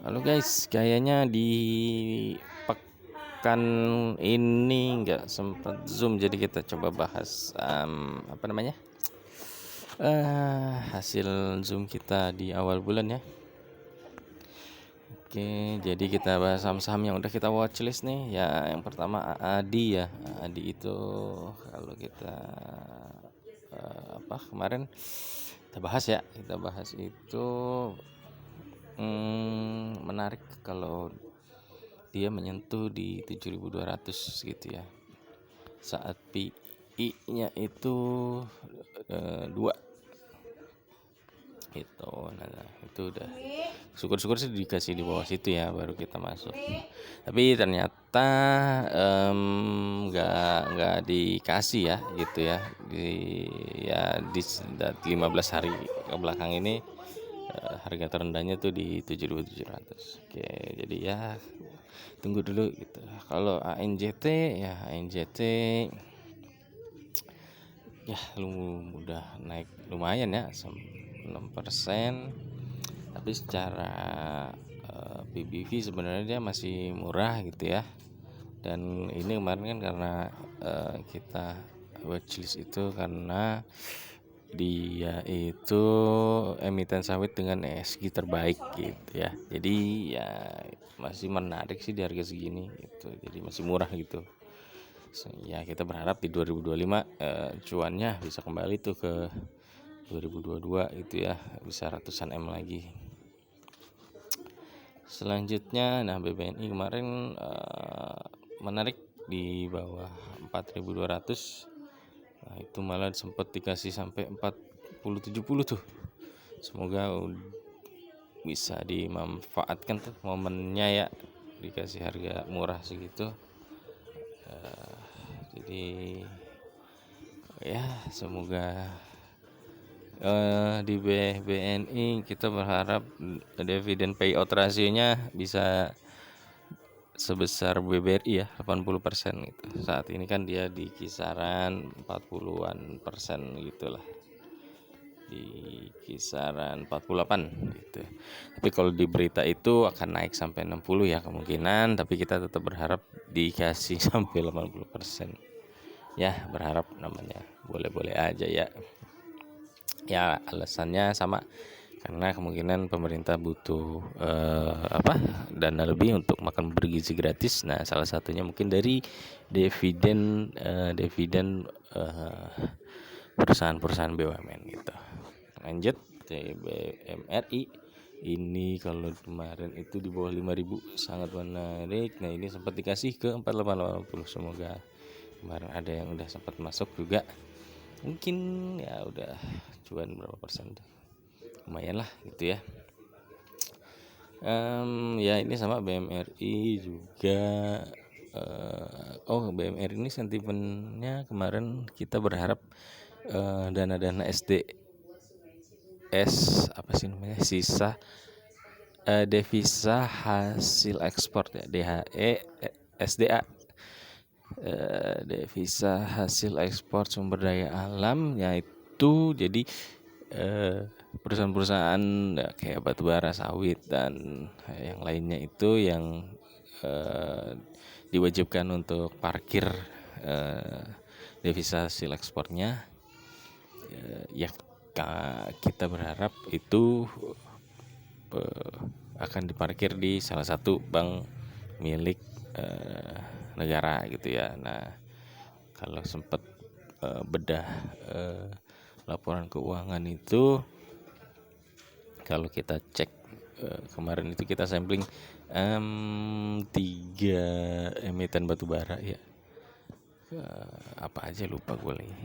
Halo guys, kayaknya di pekan ini nggak sempat Zoom, jadi kita coba bahas apa namanya hasil Zoom kita di awal bulan ya. Oke, jadi kita bahas saham-saham yang udah kita watchlist nih. Ya, yang pertama AADI ya. AADI itu kalau kita kemarin kita bahas itu menarik kalau dia menyentuh di 7.200 gitu ya, saat PI-nya itu 2 gitu. Nah, itu udah syukur-syukur sih dikasih di bawah situ ya, baru kita masuk. Tapi ternyata nggak dikasih ya gitu ya, di 15 hari ke belakang ini. Harga terendahnya tuh di 7.700. Oke, jadi ya tunggu dulu gitu. Kalau ANJT ya udah naik lumayan ya, 6%. Tapi secara PBV sebenarnya dia masih murah gitu ya. Dan ini kemarin kan karena kita watchlist itu karena dia itu emiten sawit dengan ESG terbaik gitu ya. Jadi ya masih menarik sih di harga segini gitu. Jadi masih murah gitu. Ya kita berharap di 2025 cuannya bisa kembali tuh ke 2022 gitu ya, bisa ratusan M lagi. Selanjutnya BBNI kemarin menarik di bawah 4.200. Nah, itu malah sempat dikasih sampai 40-70 tuh. Semoga bisa dimanfaatkan tuh momennya ya, dikasih harga murah segitu. Jadi ya semoga di BNI kita berharap dividen payout rasionya bisa sebesar BBRI ya, 80% gitu. Saat ini kan dia di kisaran 40-an% gitulah, di kisaran 48 gitu. Tapi kalau di berita itu akan naik sampai 60 ya kemungkinan, tapi kita tetap berharap dikasih sampai 80%. Ya, berharap namanya, boleh-boleh aja ya. Ya, alasannya sama karena kemungkinan pemerintah butuh dana lebih untuk makan bergizi gratis. Nah, salah satunya mungkin dari dividen perusahaan-perusahaan BUMN gitu. Lanjut TBMRI, ini kalau kemarin itu di bawah 5.000 sangat menarik. Nah, ini sempat dikasih ke 4880. Semoga kemarin ada yang udah sempat masuk juga, mungkin ya udah cuan berapa persen tuh, lumayan lah gitu ya. Ya ini sama BMRI juga. BMRI ini sentimennya kemarin kita berharap dana-dana apa sih namanya, sisa devisa hasil ekspor ya, DHE SDA, devisa hasil ekspor sumber daya alam, yaitu jadi perusahaan-perusahaan kayak batubara, sawit dan yang lainnya itu yang diwajibkan untuk parkir devisa hasil ekspornya. Ya kita berharap itu akan diparkir di salah satu bank milik negara gitu ya. Nah, kalau sempat bedah laporan keuangan itu, kalau kita cek kemarin itu kita sampling 3 emiten batubara ya. Apa aja lupa gue lagi.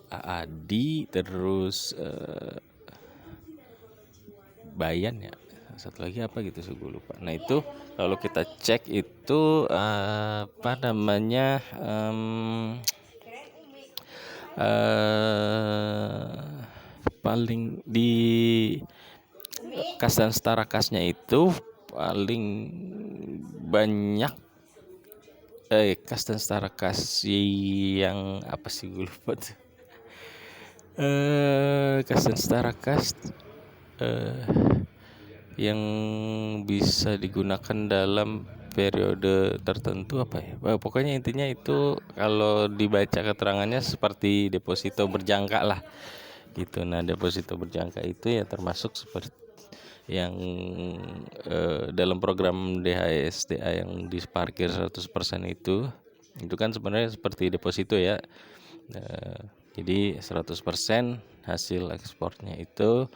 AADI, terus Bayan ya, satu lagi apa gitu sih gue lupa. Nah itu kalau kita cek itu apa namanya paling di kas dan setara kasnya itu paling banyak kas dan setara kas yang apa sih gue lupa tuh. Kas dan setara kas yang bisa digunakan dalam periode tertentu apa ya? Pokoknya intinya itu kalau dibaca keterangannya seperti deposito berjangka lah gitu. Nah, deposito berjangka itu ya termasuk seperti yang dalam program DHSDA yang diparkir 100% itu kan sebenarnya seperti deposito ya. Jadi 100% hasil ekspornya itu,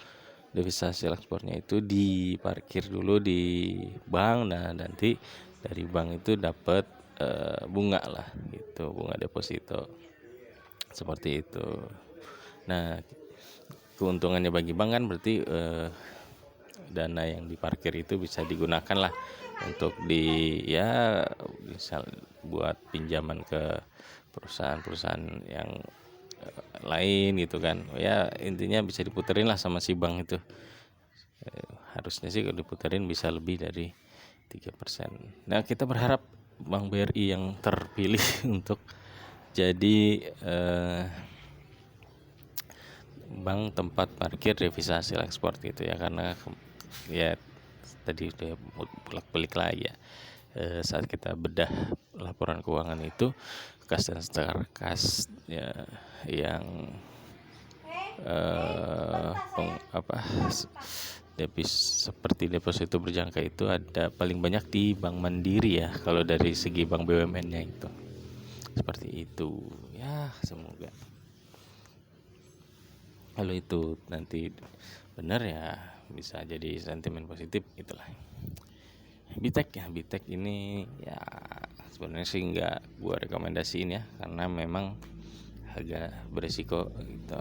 devisa hasil ekspornya itu diparkir dulu di bank. Nah, nanti dari bank itu dapat bunga lah gitu, bunga deposito seperti itu. Nah, keuntungannya bagi bank kan berarti dana yang diparkir itu bisa digunakan lah untuk ya misal buat pinjaman ke perusahaan-perusahaan yang lain gitu kan. Ya intinya bisa diputerin lah sama si bank itu. Harusnya sih kalau diputerin bisa lebih dari 3%. Nah, kita berharap Bank BRI yang terpilih untuk jadi bank tempat parkir devisa hasil ekspor gitu ya, karena ya tadi udah bolak-balik lagi ya, saat kita bedah laporan keuangan itu kas dan kas ya yang seperti deposito berjangka itu ada paling banyak di Bank Mandiri ya, kalau dari segi bank BUMN-nya itu seperti itu ya. Semoga kalau itu nanti benar ya bisa jadi sentimen positif itulah. Bitek ini ya sebenarnya sih nggak gua rekomendasiin ya, karena memang agak beresiko gitu.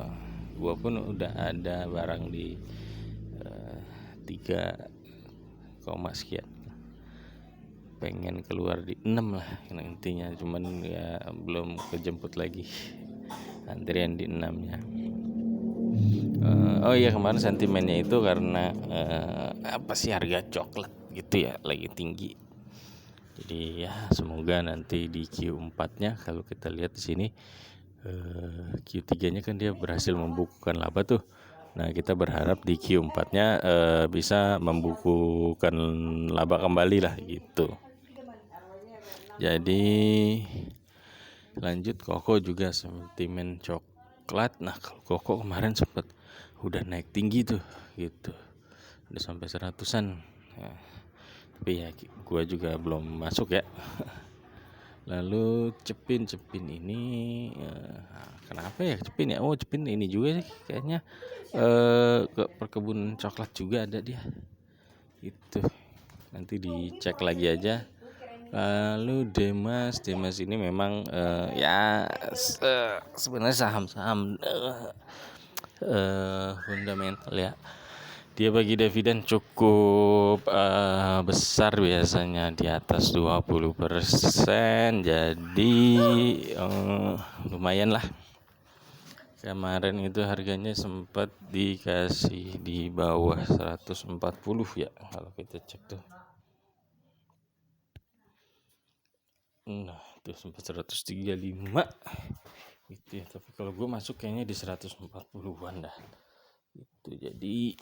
Gua pun udah ada barang di 3, sekian, pengen keluar di 6 lah intinya, cuman ya belum kejemput lagi antrian di 6-nya. Oh iya, kemarin sentimennya itu karena apa sih, harga coklat gitu ya lagi tinggi. Jadi ya semoga nanti di Q4-nya kalau kita lihat di sini, Q3-nya kan dia berhasil membukukan laba tuh. Nah, kita berharap di Q4-nya bisa membukukan laba kembali lah gitu. Jadi lanjut Koko juga sentimen coklat. Nah, kalau Koko kemarin sempat udah naik tinggi tuh gitu, udah sampai 100-an ya. Tapi ya gua juga belum masuk ya. Lalu Cepin ini kenapa ya Cepin ya? Oh, Cepin ini juga sih kayaknya ke perkebunan coklat juga ada dia itu, nanti dicek lagi aja. Lalu Demas ini memang ya sebenarnya saham-saham fundamental ya. Dia bagi dividen cukup besar, biasanya di atas 20%. Jadi lumayan lah. Kemarin itu harganya sempat dikasih di bawah 140 ya kalau kita cek tuh. Nah, itu sempat 135 gitu ya. Tapi kalau gue masuk kayaknya di 140-an dah. Itu jadi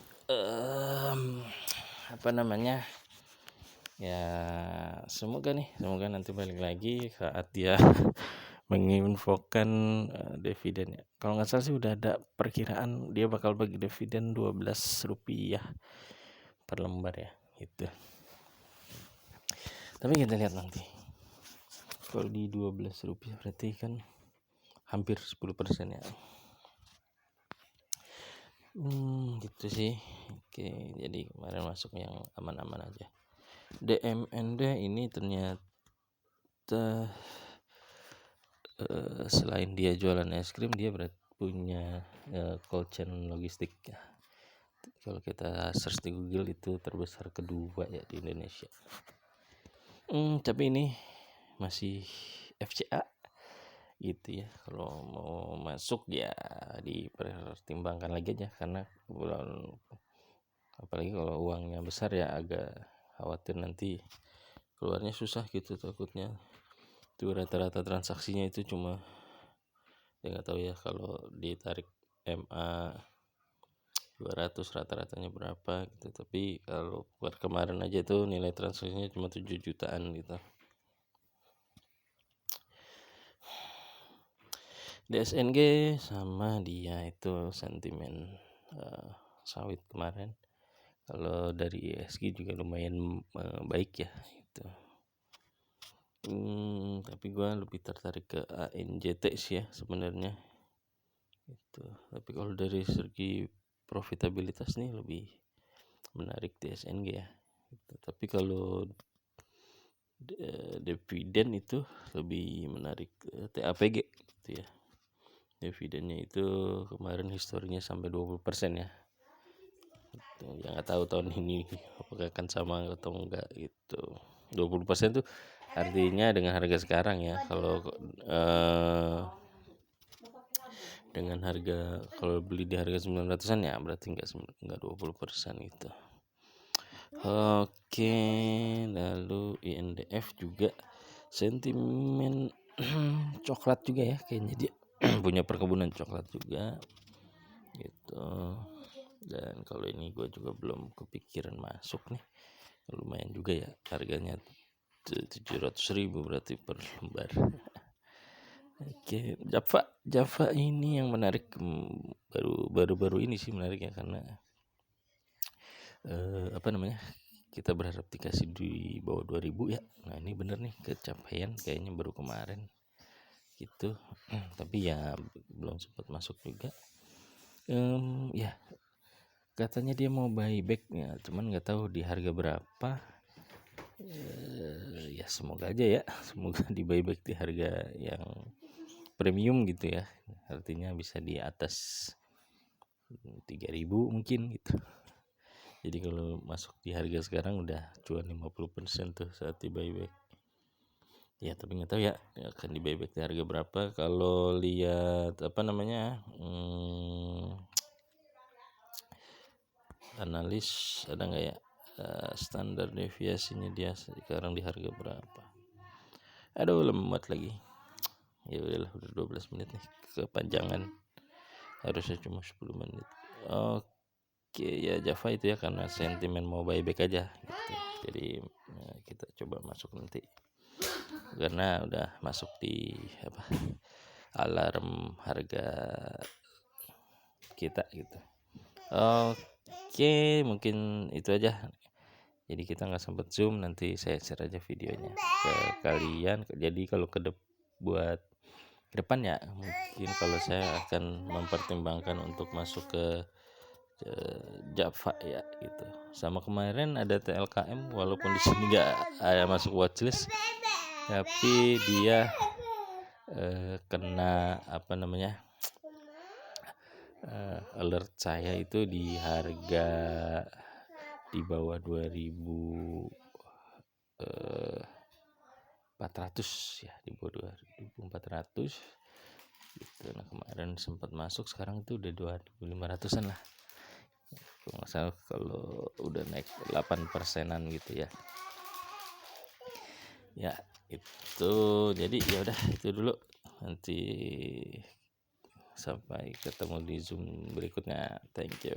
apa namanya? Ya semoga nanti balik lagi saat dia menginfokan dividennya. Kalau nggak salah sih udah ada perkiraan dia bakal bagi dividen Rp12 per lembar ya gitu. Tapi kita lihat nanti. Kalau di Rp12 berarti kan hampir 10% ya. Gitu sih. Oke, jadi kemarin masuk yang aman-aman aja. DMND ini ternyata selain dia jualan es krim, dia punya cold chain logistik ya. Kalau kita search di Google itu terbesar kedua ya di Indonesia. Tapi ini masih FCA gitu ya. Kalau mau masuk ya dipertimbangkan lagi aja, karena apalagi kalau uangnya besar ya agak khawatir nanti keluarnya susah gitu. Takutnya itu rata-rata transaksinya itu cuma ya nggak tahu ya, kalau ditarik MA 200 rata-ratanya berapa gitu. Tapi kalau buat kemarin aja tuh nilai transaksinya cuma 7 jutaan gitu. DSNG sama dia itu sentimen sawit kemarin. Kalau dari ESG juga lumayan baik ya gitu. Tapi gue lebih tertarik ke ANJT sih ya sebenarnya itu. Tapi kalau dari segi profitabilitas nih lebih menarik DSNG ya gitu. Tapi kalau dividen itu lebih menarik TAPG gitu ya. Dividennya itu kemarin historinya sampai 20% ya. Ya nggak tahu tahun ini apakah akan sama atau enggak gitu. 20% tuh artinya dengan harga sekarang ya. Kalau dengan harga, kalau beli di harga 900-an ya berarti enggak 20% gitu. Oke, lalu INDF juga sentimen coklat juga ya, kayaknya dia punya perkebunan coklat juga gitu. Dan kalau ini gue juga belum kepikiran masuk nih, lumayan juga ya harganya 700.000 berarti per lembar. Oke, Java ini yang menarik, baru ini sih menarik ya, karena kita berharap dikasih di bawah 2000 ya. Nah ini bener nih kecapaian kayaknya baru kemarin gitu. Tapi ya belum sempat masuk juga. Ya katanya dia mau buyback ya, cuman nggak tahu di harga berapa. Ya semoga aja ya, semoga di buyback di harga yang premium gitu ya, artinya bisa di atas 3.000 mungkin gitu. Jadi kalau masuk di harga sekarang udah cuan 50% tuh saat di buyback. Ya tapi nggak tahu ya akan di buyback di harga berapa. Kalau lihat analis ada nggak ya standar deviasinya dia sekarang di harga berapa. Aduh lemot lagi. Ya udahlah, udah 12 menit nih kepanjangan, harusnya cuma 10 menit. Oke ya, Java itu ya karena sentimen mau buyback aja gitu. Jadi kita coba masuk nanti karena udah masuk di alarm harga kita gitu. Oke, mungkin itu aja. Jadi kita nggak sempat zoom, nanti saya share aja videonya ke kalian. Jadi kalau buat ke depan ya, mungkin kalau saya akan mempertimbangkan untuk masuk ke Java ya gitu. Sama kemarin ada TLKM, walaupun di sini nggak ada masuk watchlist, tapi dia kena alert saya itu di harga di bawah 2.400 ya, di bawah 2.400 gitu. Nah kemarin sempat masuk, sekarang itu udah 2.500-an lah kalau nggak salah, kalau udah naik 8%-an gitu ya. Ya itu, jadi ya udah itu dulu, nanti sampai ketemu di Zoom berikutnya. Thank you.